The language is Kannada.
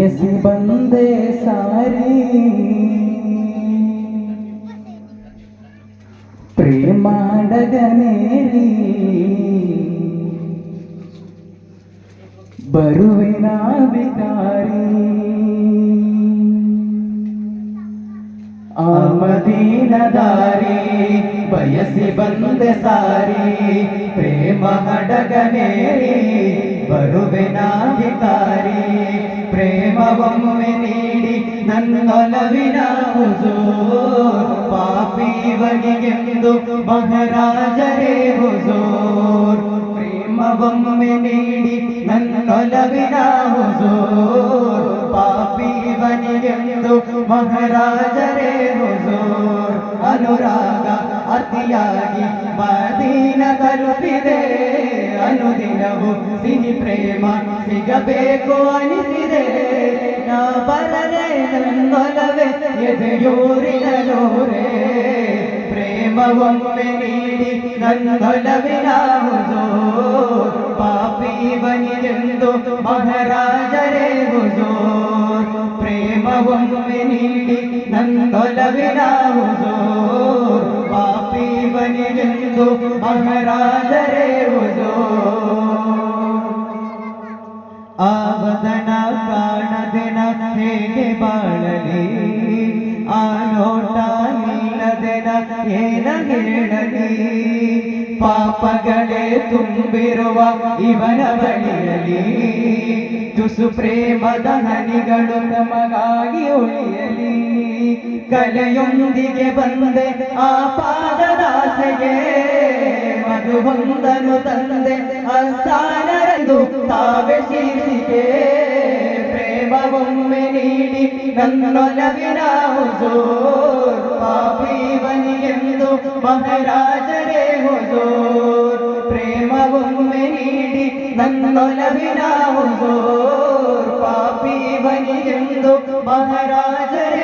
ಬಯಸಿ ಬಂದೆ ಸಾರಿ ಪ್ರೇಮಾಡಗನೇರಿ ಬರುವಿನ ವಿಕಾರಿ ಆಮದೀನ ದಾರಿ ಬಯಸಿ ಬಂದೆ ಸಾರಿ ಪ್ರೇಮ ಹಡಗನೇರಿ ಬರುವಿನ ವಿಕಾರಿ ಪ್ರೇಮವೊಮ್ಮೆ ನೀಡಿ ನನ್ನೊಲವಿನ ಹುಜೂರ್ ಪಾಪಿವನಿಗೆಂದು ಮಹಾರಾಜರೇ ಹುಜೂರ್ ಪ್ರೇಮವೊಮ್ಮೆ ನೀಡಿ ನನ್ನೊಲವಿನ ಹುಜೂರ್ ಪಾಪಿವನಿಗೆಂದು ಮಹಾರಾಜರೇ ಹುಜೂರ್ ಅನುರಾಗ ಅತಿಯಾಗಿ ಮದೀನ ತಲುಪಿದೆ ಅನುದಿನವು ಸಿಹಿ ಪ್ರೇಮ ಸಿಗಬೇಕು ಅನಿಸಿದೆ ನಾ ಬರದೆ ನನ್ನೊಲವೇ ಎದೆಯೂರಿನಲೋರೆ ಪ್ರೇಮವೊಮ್ಮೆ ನೀಡಿ ನನ್ನೊಲವಿನ ಹುಜೂರ್ ಪಾಪಿವನಿಗೆಂದು ಮಹಾರಾಜರೇ ಹುಜೂರ್ ಪ್ರೇಮವೊಮ್ಮೆ ನೀಡಿ ನನ್ನೊಲವಿನ ಹುಜೂರ್ ಪಾಪಿವನಿಗೆಂದು ಮಹಾರಾಜರೇ ಹುಜೂರ್ ಆವದನ ಕಾಣದೆನ ಹೇಗೆ ಬಾಳಲಿ ಆ ನೋಟ ಇಲ್ಲದೆನ ಏನ ಹೇಳಲಿ ಪಾಪಗಳೇ ತುಂಬಿರುವ ಇವನ ಬಳಿಯಲಿ ತುಸು ಪ್ರೇಮದ ಹನಿಗಳು ನಮಗಾಗಿ ಉಳಿಯಲಿ ಕಲೆಯೊಂದಿಗೆ ಬಂದೆ ಆ ಪಾದದಾಸೆಗೆ ಮಧುವೊಂದನು ತಂದೆ ಅಸ್ಥಾನರೆಂದು ತಾವೇ ಶೀರ್ಷಿಕೆ ಪ್ರೇಮವೊಮ್ಮೆ ನೀಡಿ ನನ್ನೊಲವಿನ ಹುಜೂರ್ ಪಾಪಿವನಿಗೆಂದು ಮಹಾರಾಜರೇ ಹುಜೂರ್ ಪ್ರೇಮವೊಮ್ಮೆ ನೀಡಿ ನನ್ನೊಲವಿನ ಹುಜೂರ್ ಪಾಪಿವನಿಗೆಂದು ಮಹಾರಾಜರೇ